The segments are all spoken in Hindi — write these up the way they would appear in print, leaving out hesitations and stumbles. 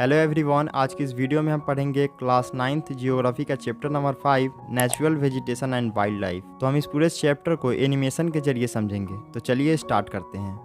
हेलो एवरीवन, आज की इस वीडियो में हम पढ़ेंगे क्लास 9th जियोग्राफी का chapter number 5 natural vegetation and wild life. तो हम इस पूरे चैप्टर को एनिमेशन के जरिए समझेंगे। तो चलिए स्टार्ट करते हैं।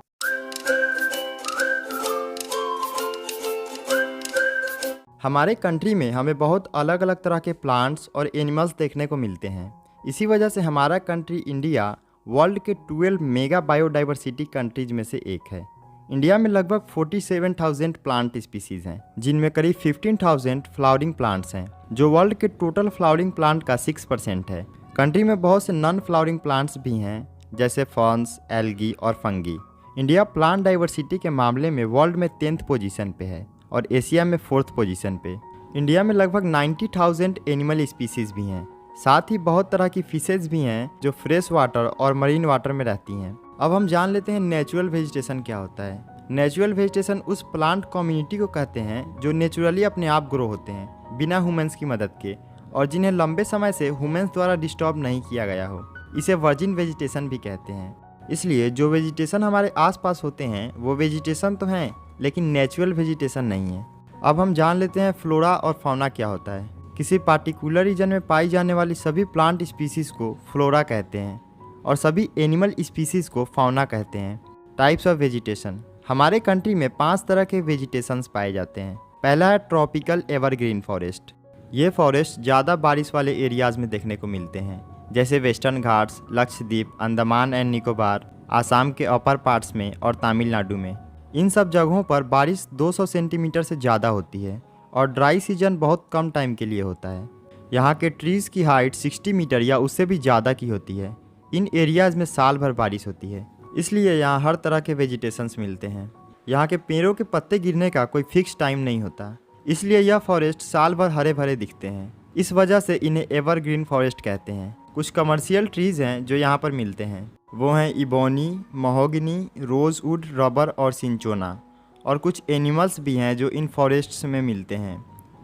हमारे कंट्री में हमें बहुत अलग अलग तरह के प्लांट्स और एनिमल्स देखने को मिलते हैं। इसी वजह से हमारा कंट्री इंडिया वर्ल्ड के 12 मेगा बायोडाइवर्सिटी कंट्रीज में से एक है। इंडिया में लगभग 47,000 प्लांट स्पीसीज हैं, जिनमें करीब 15,000 फ्लावरिंग प्लांट्स हैं, जो वर्ल्ड के टोटल फ्लावरिंग प्लांट का 6% है। कंट्री में बहुत से नॉन फ्लावरिंग प्लांट्स भी हैं, जैसे फर्न्स, एल्गी और फंगी। इंडिया प्लांट डाइवर्सिटी के मामले में वर्ल्ड में 10th पोजीशन पे है और एशिया में 4th पोजीशन पे। इंडिया में लगभग 90,000 एनिमल स्पीसीज भी हैं। साथ ही बहुत तरह की फिशेज भी हैं जो फ्रेश वाटर और मरीन वाटर में रहती हैं। अब हम जान लेते हैं नेचुरल वेजिटेशन क्या होता है। नेचुरल वेजिटेशन उस प्लांट कम्युनिटी को कहते हैं जो नेचुरली अपने आप ग्रो होते हैं बिना ह्यूमंस की मदद के, और जिन्हें लंबे समय से ह्यूमंस द्वारा डिस्टर्ब नहीं किया गया हो। इसे वर्जिन वेजिटेशन भी कहते हैं। इसलिए जो वेजिटेशन हमारे आसपास होते हैं वो वेजिटेशन तो हैं, लेकिन नेचुरल वेजिटेशन नहीं है। अब हम जान लेते हैं फ्लोरा और फौना क्या होता है। किसी पार्टिकुलर रीजन में पाई जाने वाली सभी प्लांट स्पीसीज को फ्लोरा कहते हैं और सभी एनिमल स्पीसीज को फौना कहते हैं। Types of vegetation. हमारे कंट्री में 5 तरह के वेजिटेशंस पाए जाते हैं। पहला है ट्रॉपिकल एवरग्रीन फॉरेस्ट। ये फॉरेस्ट ज़्यादा बारिश वाले एरियाज़ में देखने को मिलते हैं, जैसे वेस्टर्न घाट्स, लक्षद्वीप, अंडमान एंड निकोबार, आसाम के अपर पार्ट्स में और तमिलनाडु में। इन सब जगहों पर बारिश 200 सेंटीमीटर से ज़्यादा होती है और ड्राई सीजन बहुत कम टाइम के लिए होता है। यहाँ के ट्रीज़ की हाइट 60 मीटर या उससे भी ज़्यादा की होती है। इन एरियाज़ में साल भर बारिश होती है, इसलिए यहाँ हर तरह के वेजिटेशंस मिलते हैं। यहाँ के पेड़ों के पत्ते गिरने का कोई फिक्स टाइम नहीं होता, इसलिए यह फॉरेस्ट साल भर हरे भरे दिखते हैं। इस वजह से इन्हें एवरग्रीन फॉरेस्ट कहते हैं। कुछ कमर्शियल ट्रीज़ हैं जो यहाँ पर मिलते हैं, वो हैं इबोनी, महोगनी, रोजवुड, रबर और सिंचोना। और कुछ एनिमल्स भी हैं जो इन फॉरेस्ट्स में मिलते हैं,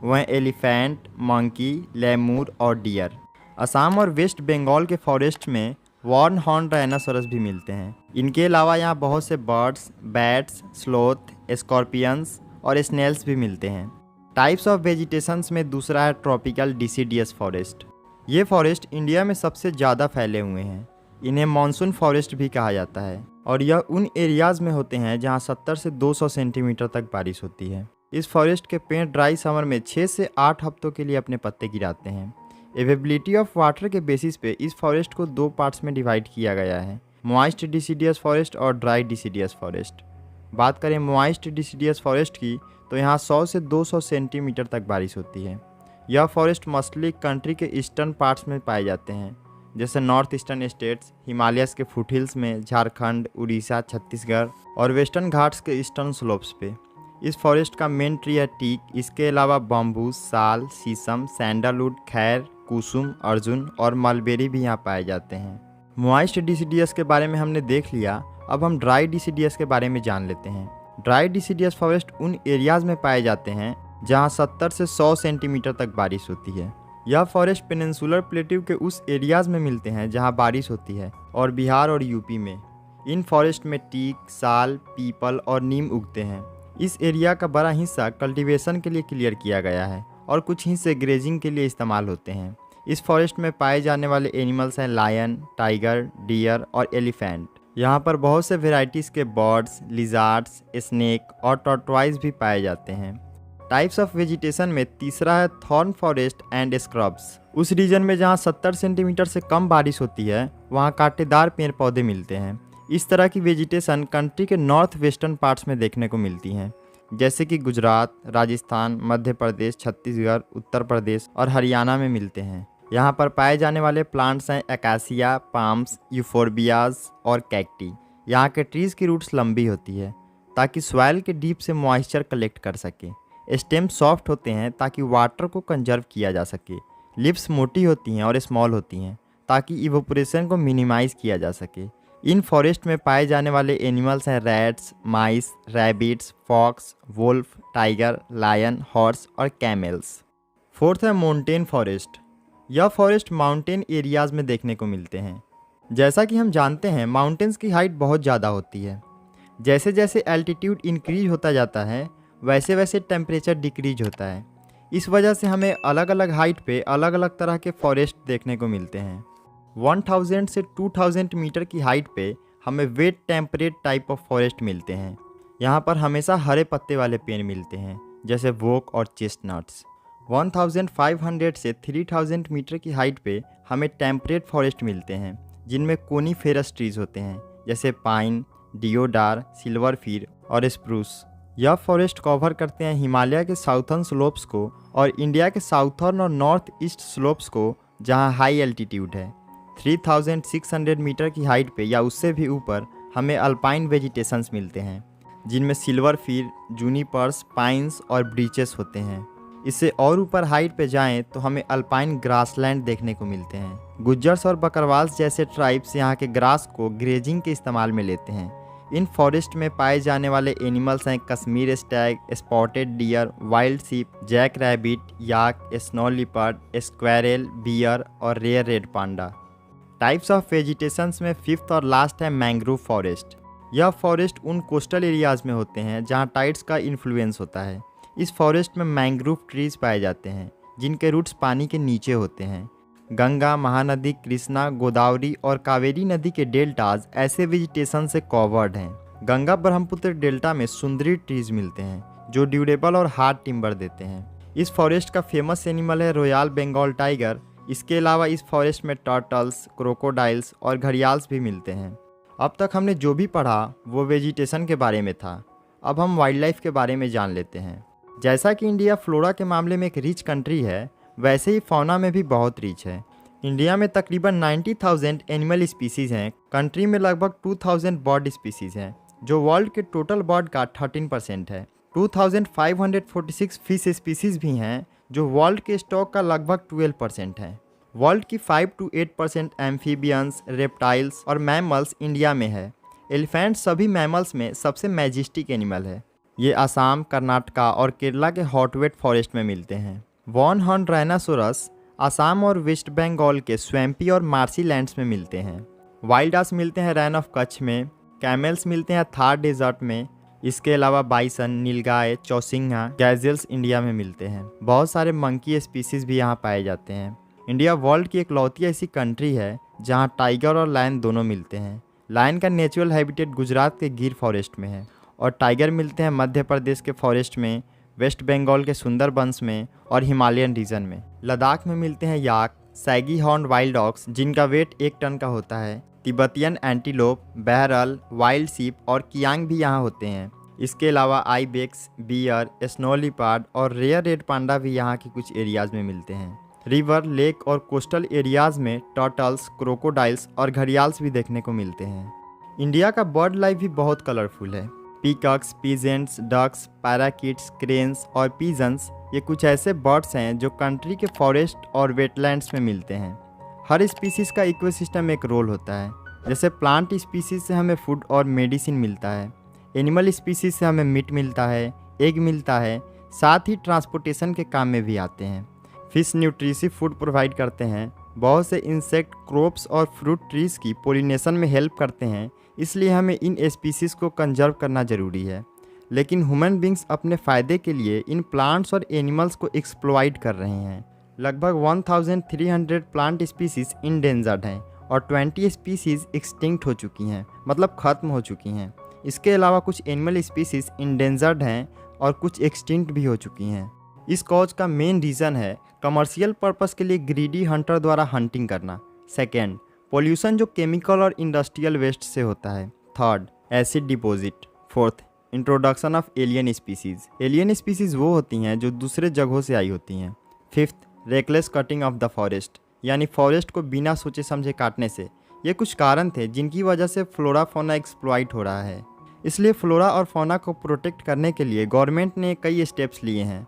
वो हैं एलिफेंट, मंकी, लेमूर और डियर। असम और वेस्ट बंगाल के फॉरेस्ट में वॉर्न हॉर्न डायनासोरस भी मिलते हैं। इनके अलावा यहाँ बहुत से बर्ड्स, बैट्स, स्लोथ, स्कॉर्पियंस और स्नेल्स भी मिलते हैं। टाइप्स ऑफ वेजिटेशंस में दूसरा है ट्रॉपिकल डिसीडियस फॉरेस्ट। ये फॉरेस्ट इंडिया में सबसे ज़्यादा फैले हुए हैं। इन्हें मानसून फॉरेस्ट भी कहा जाता है और यह उन एरियाज़ में होते हैं जहाँ 70 से 200 सेंटीमीटर तक बारिश होती है। इस फॉरेस्ट के पेड़ ड्राई समर में 6 से 8 हफ्तों के लिए अपने पत्ते गिराते हैं। अवेलेबिलिटी ऑफ वाटर के बेसिस पे इस फॉरेस्ट को 2 पार्ट्स में डिवाइड किया गया है, मॉइस्ट डिसीडियस फॉरेस्ट और ड्राई डिसीडियस फॉरेस्ट। बात करें मॉइस्ट डिसीडियस फॉरेस्ट की, तो यहाँ 100 से 200 सेंटीमीटर तक बारिश होती है। यह फॉरेस्ट मोस्टली कंट्री के ईस्टर्न पार्ट्स में पाए जाते हैं, जैसे नॉर्थ ईस्टर्न स्टेट्स, हिमालयस के फुटहिल्स में, झारखंड, उड़ीसा, छत्तीसगढ़ और वेस्टर्न घाट्स के ईस्टर्न स्लोप्स पे। इस फॉरेस्ट का मेन ट्री है टीक। इसके अलावा बम्बू, साल, शीशम, सैंडलवुड, खैर, कुसुम, अर्जुन और मलबेरी भी यहाँ पाए जाते हैं। मॉइस्ट डिसीडियस के बारे में हमने देख लिया। अब हम ड्राई डिसीडियस के बारे में जान लेते हैं। ड्राई डिसीडियस फॉरेस्ट उन एरियाज़ में पाए जाते हैं जहाँ 70 से 100 सेंटीमीटर तक बारिश होती है। यह फॉरेस्ट पेनिनसुलर प्लेट्यू के उस एरियाज़ में मिलते हैं जहाँ बारिश होती है और बिहार और यूपी में। इन फॉरेस्ट में टीक, साल, पीपल और नीम उगते हैं। इस एरिया का बड़ा हिस्सा कल्टीवेशन के लिए क्लियर किया गया है और कुछ हिस्से ग्रेजिंग के लिए इस्तेमाल होते हैं। इस फॉरेस्ट में पाए जाने वाले एनिमल्स हैं लायन, टाइगर, डियर और एलिफेंट। यहाँ पर बहुत से वेराइटीज़ के बर्ड्स, लिजार्ड्स, स्नेक और टॉर्टॉइस भी पाए जाते हैं। टाइप्स ऑफ वेजिटेशन में तीसरा है थॉर्न फॉरेस्ट एंड स्क्रब्स। उस रीजन में जहाँ 70 सेंटीमीटर से कम बारिश होती है वहाँ कांटेदार पेड़ पौधे मिलते हैं। इस तरह की वेजिटेशन कंट्री के नॉर्थ वेस्टर्न पार्ट्स में देखने को मिलती हैं, जैसे कि गुजरात, राजस्थान, मध्य प्रदेश, छत्तीसगढ़, उत्तर प्रदेश और हरियाणा में मिलते हैं। यहाँ पर पाए जाने वाले प्लांट्स हैं एकासिया, पाम्स, यूफोर्बियाज और कैक्टी। यहाँ के ट्रीज़ की रूट्स लंबी होती है ताकि सॉइल के डीप से मॉइस्चर कलेक्ट कर सके। स्टेम सॉफ्ट होते हैं ताकि वाटर को कंजर्व किया जा सके। लिप्स मोटी होती हैं और स्मॉल होती हैं ताकि इवोपोरेशन को मिनिमाइज़ किया जा सके। इन फॉरेस्ट में पाए जाने वाले एनिमल्स हैं rats, mice, rabbits, fox, wolf, tiger, lion, horse और कैमल्स। फोर्थ है माउंटेन फॉरेस्ट। यह फॉरेस्ट माउंटेन एरियाज़ में देखने को मिलते हैं। जैसा कि हम जानते हैं माउंटेन्स की हाइट बहुत ज़्यादा होती है। जैसे जैसे एल्टीट्यूड इंक्रीज होता जाता है वैसे वैसे टेम्परेचर डिक्रीज होता है। इस वजह से हमें अलग अलग हाइट पे अलग अलग तरह के फॉरेस्ट देखने को मिलते हैं। 1000 से 2000 मीटर की हाइट पे हमें wet temperate type of forest मिलते हैं। यहाँ पर हमेशा हरे पत्ते वाले पेड़ मिलते हैं, जैसे वोक और चेस्टनट्स। 1500 से 3000 मीटर की हाइट पे हमें टेम्परेट फॉरेस्ट मिलते हैं, जिनमें कोनीफेरस ट्रीज होते हैं, जैसे पाइन, डियोडार, सिल्वर फीर और स्प्रूस। यह फॉरेस्ट कवर करते हैं हिमालय के साउथर्न स्लोप्स को और इंडिया के साउथर्न और नॉर्थ ईस्ट स्लोप्स को, जहां हाई एल्टीट्यूड है। 3600 मीटर की हाइट पे या उससे भी ऊपर हमें अल्पाइन वेजिटेशंस मिलते हैं, जिनमें सिल्वर फीर, जूनिपर्स, पाइन्स और ब्रीचेस होते हैं। इससे और ऊपर हाइट पे जाएं तो हमें अल्पाइन ग्रासलैंड देखने को मिलते हैं। गुज्जर्स और बकरवाल्स जैसे ट्राइब्स यहाँ के ग्रास को ग्रेजिंग के इस्तेमाल में लेते हैं। इन फॉरेस्ट में पाए जाने वाले एनिमल्स हैं Kashmir stag, spotted deer, wild sheep, jack rabbit, yak, snow leopard, squirrel, bear और rare red panda. Types of vegetations में फिफ्थ और लास्ट है मैंग्रोव फॉरेस्ट। यह फॉरेस्ट उन कोस्टल एरियाज में होते हैं जहाँ टाइड्स का इन्फ्लुएंस होता है। इस फॉरेस्ट में मैंग्रोव ट्रीज पाए जाते हैं, जिनके रूट्स पानी के नीचे होते हैं। गंगा, महानदी, कृष्णा, गोदावरी और कावेरी नदी के डेल्टाज ऐसे वेजिटेशन से कवर्ड हैं। गंगा ब्रह्मपुत्र डेल्टा में सुंदरी ट्रीज मिलते हैं, जो ड्यूरेबल और हार्ड टिम्बर देते हैं। इस फॉरेस्ट का फेमस एनिमल है रॉयल बंगाल टाइगर। इसके अलावा इस फॉरेस्ट में टर्टल्स, क्रोकोडाइल्स और घड़ियाल्स भी मिलते हैं। अब तक हमने जो भी पढ़ा वो वेजिटेशन के बारे में था। अब हम वाइल्ड लाइफ के बारे में जान लेते हैं। जैसा कि इंडिया फ्लोरा के मामले में एक रिच कंट्री है, वैसे ही फौना में भी बहुत रिच है। इंडिया में तकरीबन 90,000 एनिमल स्पीसीज़ हैं। कंट्री में लगभग 2000 बर्ड स्पीसीज़ हैं, जो वर्ल्ड के टोटल बर्ड का 13% है। 2546 फिश स्पीसीज़ भी हैं, जो वर्ल्ड के स्टॉक का लगभग 12% है। वर्ल्ड की 5 to 8% एम्फीबियंस, रेप्टाइल्स और मैमल्स इंडिया में है। एलिफेंट सभी मैमल्स में सबसे मैजेस्टिक एनिमल है। ये असम, कर्नाटका और केरला के हॉटवेट फॉरेस्ट में मिलते हैं। वॉन हॉर्न राइनासोरस असम और वेस्ट बंगाल के स्वैम्पी और मार्सी लैंड्स में मिलते हैं। वाइल्ड आस मिलते हैं रैन ऑफ कच्छ में। कैमल्स मिलते हैं थार डेजर्ट में। इसके अलावा बाइसन, नीलगाय, चौसिंगा, गैजेल्स इंडिया में मिलते हैं। बहुत सारे मंकी स्पीसीज़ भी यहाँ पाए जाते हैं। इंडिया वर्ल्ड की इकलौती ऐसी कंट्री है जहाँ टाइगर और लायन दोनों मिलते हैं। लायन का नेचुरल हैबिटेट गुजरात के गिर फॉरेस्ट में है और टाइगर मिलते हैं मध्य प्रदेश के फॉरेस्ट में, वेस्ट बंगाल के सुंदरबंस में और हिमालयन रीजन में। लद्दाख में मिलते हैं याक, सैगी हॉर्न वाइल्ड डॉग्स जिनका वेट 1 टन का होता है। तिब्बतियन एंटीलोप, बहरल, वाइल्ड सीप और कियांग भी यहाँ होते हैं। इसके अलावा आइबेक्स, बियर, स्नो लिपार्ड और रेयर रेड पांडा भी यहाँ के कुछ एरियाज में मिलते हैं। रिवर, लेक और कोस्टल एरियाज में टर्टल्स, क्रोकोडाइल्स और घड़ियाल्स भी देखने को मिलते हैं। इंडिया का बर्ड लाइफ भी बहुत कलरफुल है। Peacocks, pheasants, ducks, parakeets, cranes और पीजन्स ये कुछ ऐसे बर्ड्स हैं जो कंट्री के फॉरेस्ट और वेटलैंड्स में मिलते हैं। हर स्पीसीज़ का इकोसिस्टम एक रोल होता है। जैसे प्लांट स्पीसीज़ से हमें फूड और मेडिसिन मिलता है, एनिमल स्पीसीज़ से हमें मीट मिलता है, एग मिलता है, साथ ही ट्रांसपोर्टेशन के काम में भी आते हैं। फिश न्यूट्रिटिव फूड प्रोवाइड करते हैं। बहुत से इंसेक्ट, क्रॉप्स और फ्रूट ट्रीज की पोलिनेशन में हेल्प करते हैं, इसलिए हमें इन स्पीसीज़ को कंजर्व करना ज़रूरी है। लेकिन ह्यूमन बींग्स अपने फ़ायदे के लिए इन प्लांट्स और एनिमल्स को एक्सप्लॉइट कर रहे हैं। लगभग 1300 प्लांट स्पीसीज़ इंडेंजर्ड हैं और 20 स्पीसीज़ एक्सटिंक्ट हो चुकी हैं, मतलब ख़त्म हो चुकी हैं। इसके अलावा कुछ एनिमल स्पीसीज़ इंडेंजर्ड हैं और कुछ एक्सटिंक्ट भी हो चुकी हैं। इस कॉज का मेन रीज़न है कमर्शियल पर्पस के लिए ग्रीडी हंटर द्वारा हंटिंग करना। सेकेंड, पोल्यूशन जो केमिकल और इंडस्ट्रियल वेस्ट से होता है। Third, acid deposit. Fourth, introduction of alien species. Alien species वो होती हैं जो दूसरे जगहों से आई होती हैं। Fifth, reckless cutting of the forest, यानी फॉरेस्ट को बिना सोचे समझे काटने से। ये कुछ कारण थे जिनकी वजह से फ्लोरा फौना एक्सप्लॉइट हो रहा है। इसलिए फ्लोरा और फौना को प्रोटेक्ट करने के लिए गवर्नमेंट ने कई स्टेप्स लिए हैं।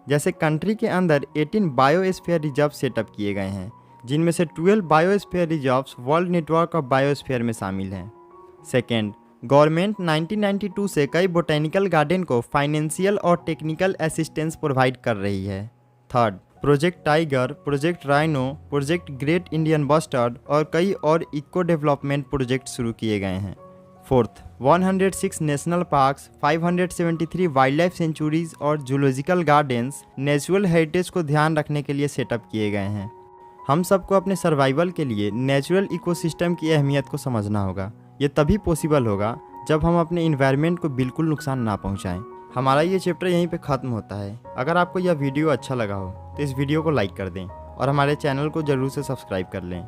जैसे कंट्री के अंदर 18 बायोस्फीयर रिजर्व सेटअप किए गए हैं, जिनमें से 12 biosphere reserves world network of biosphere में शामिल हैं। सेकेंड, गवर्नमेंट 1992 से कई बोटेनिकल गार्डन को फाइनेंशियल और टेक्निकल असिस्टेंस प्रोवाइड कर रही है। Third, project tiger, project rhino, project great Indian bustard और कई और इको डेवलपमेंट प्रोजेक्ट शुरू किए गए हैं। Fourth, 106 national parks, 573 wild life sanctuaries और जूलॉजिकल गार्डन्स नेचुरल हेरिटेज को ध्यान रखने के लिए सेटअप किए गए हैं। हम सबको अपने सर्वाइवल के लिए नेचुरल इकोसिस्टम की अहमियत को समझना होगा। ये तभी पॉसिबल होगा जब हम अपने इन्वायरमेंट को बिल्कुल नुकसान ना पहुंचाएं। हमारा ये चैप्टर यहीं पे ख़त्म होता है। अगर आपको यह वीडियो अच्छा लगा हो तो इस वीडियो को लाइक कर दें और हमारे चैनल को ज़रूर से सब्सक्राइब कर लें।